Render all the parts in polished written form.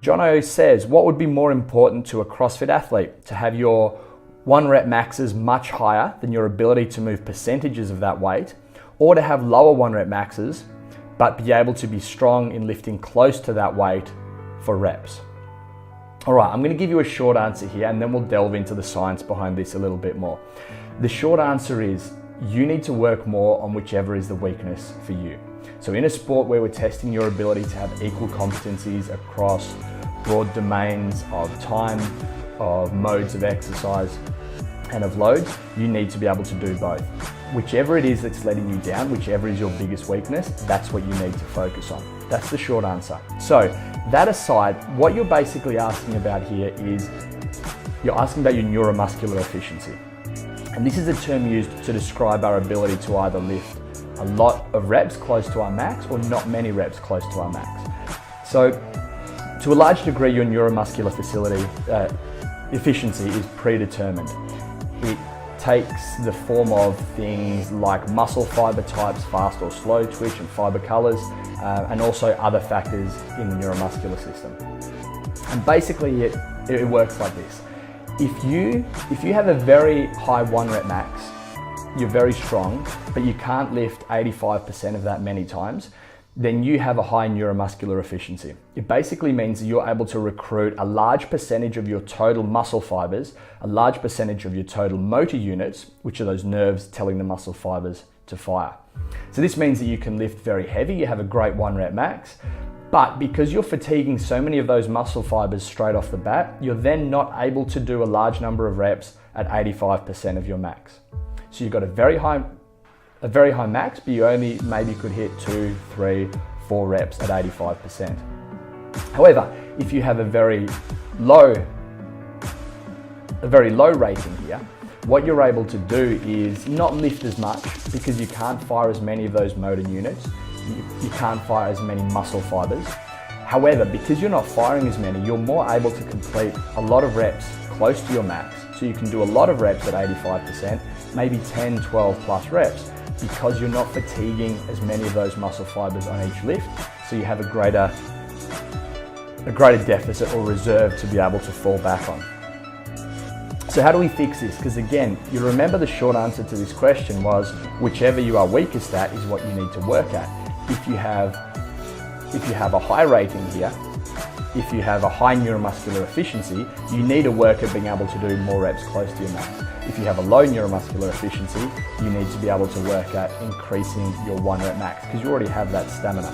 Jono says, what would be more important to a CrossFit athlete? To have your 1 rep maxes much higher than your ability to move percentages of that weight, or to have lower 1 rep maxes, but be able to be strong in lifting close to that weight for reps? All right, I'm gonna give you a short answer here and then we'll delve into the science behind this a little bit more. The short answer is you need to work more on whichever is the weakness for you. So in a sport where we're testing your ability to have equal competencies across broad domains of time, of modes of exercise, and of loads, you need to be able to do both. Whichever it is that's letting you down, whichever is your biggest weakness, that's what you need to focus on. That's the short answer. So that aside, what you're basically asking about here is you're asking about your neuromuscular efficiency. And this is a term used to describe our ability to either lift a lot of reps close to our max or not many reps close to our max. So to a large degree, your neuromuscular efficiency is predetermined. It takes the form of things like muscle fiber types, fast or slow twitch, and fiber colors, and also other factors in the neuromuscular system. And basically it works like this. If you have a very high 1 rep max, you're very strong, but you can't lift 85% of that many times, then you have a high neuromuscular efficiency. It basically means that you're able to recruit a large percentage of your total muscle fibers, a large percentage of your total motor units, which are those nerves telling the muscle fibers to fire. So this means that you can lift very heavy, you have a great 1 rep max, but because you're fatiguing so many of those muscle fibers straight off the bat, you're then not able to do a large number of reps at 85% of your max. So you've got a very high max, but you only maybe could hit 2, 3, 4 reps at 85%. However, if you have a very low rating here, what you're able to do is not lift as much because you can't fire as many of those motor units. You can't fire as many muscle fibers. However, because you're not firing as many, you're more able to complete a lot of reps close to your max. So you can do a lot of reps at 85%, maybe 10, 12 plus reps, because you're not fatiguing as many of those muscle fibers on each lift. So you have a greater deficit or reserve to be able to fall back on. So how do we fix this? Because again, you remember the short answer to this question was whichever you are weakest at is what you need to work at. If you have a high rating here, if you have a high neuromuscular efficiency, you need to work at being able to do more reps close to your max. If you have a low neuromuscular efficiency, you need to be able to work at increasing your 1 rep max because you already have that stamina.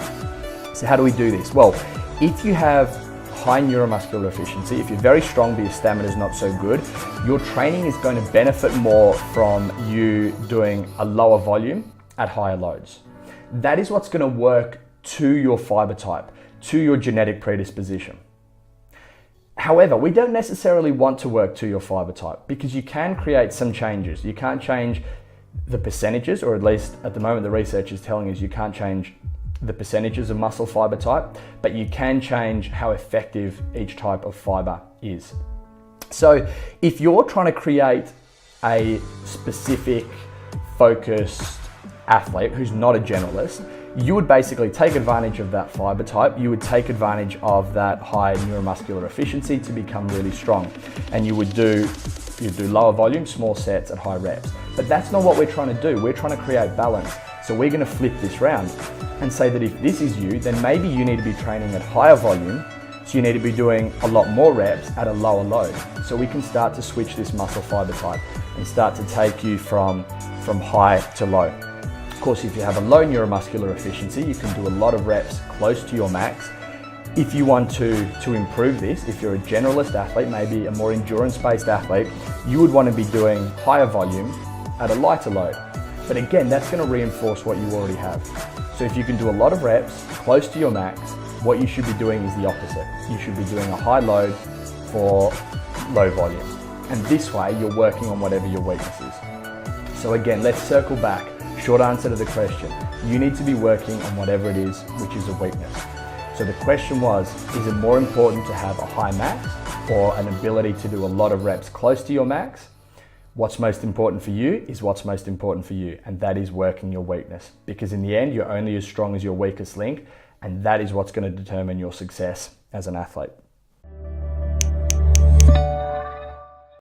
So how do we do this? Well, if you have high neuromuscular efficiency, if you're very strong but your stamina is not so good, your training is going to benefit more from you doing a lower volume at higher loads. That is what's going to work to your fiber type, to your genetic predisposition. However, we don't necessarily want to work to your fiber type because you can create some changes. You can't change the percentages, or at least at the moment the research is telling us you can't change the percentages of muscle fiber type, but you can change how effective each type of fiber is. So if you're trying to create a specific focused athlete who's not a generalist, you would basically take advantage of that fiber type. You would take advantage of that high neuromuscular efficiency to become really strong. And you'd do lower volume, small sets at high reps. But that's not what we're trying to do. We're trying to create balance. So we're going to flip this round and say that if this is you, then maybe you need to be training at higher volume. So you need to be doing a lot more reps at a lower load. So we can start to switch this muscle fiber type and start to take you from high to low. Of course, if you have a low neuromuscular efficiency, you can do a lot of reps close to your max. If you want to improve this, if you're a generalist athlete, maybe a more endurance-based athlete, you would want to be doing higher volume at a lighter load. But again, that's going to reinforce what you already have. So if you can do a lot of reps close to your max, what you should be doing is the opposite. You should be doing a high load for low volume. And this way, you're working on whatever your weakness is. So again, let's circle back. Short answer to the question, you need to be working on whatever it is which is a weakness. So the question was, is it more important to have a high max or an ability to do a lot of reps close to your max? What's most important for you is what's most important for you, and that is working your weakness. Because in the end, you're only as strong as your weakest link, and that is what's going to determine your success as an athlete.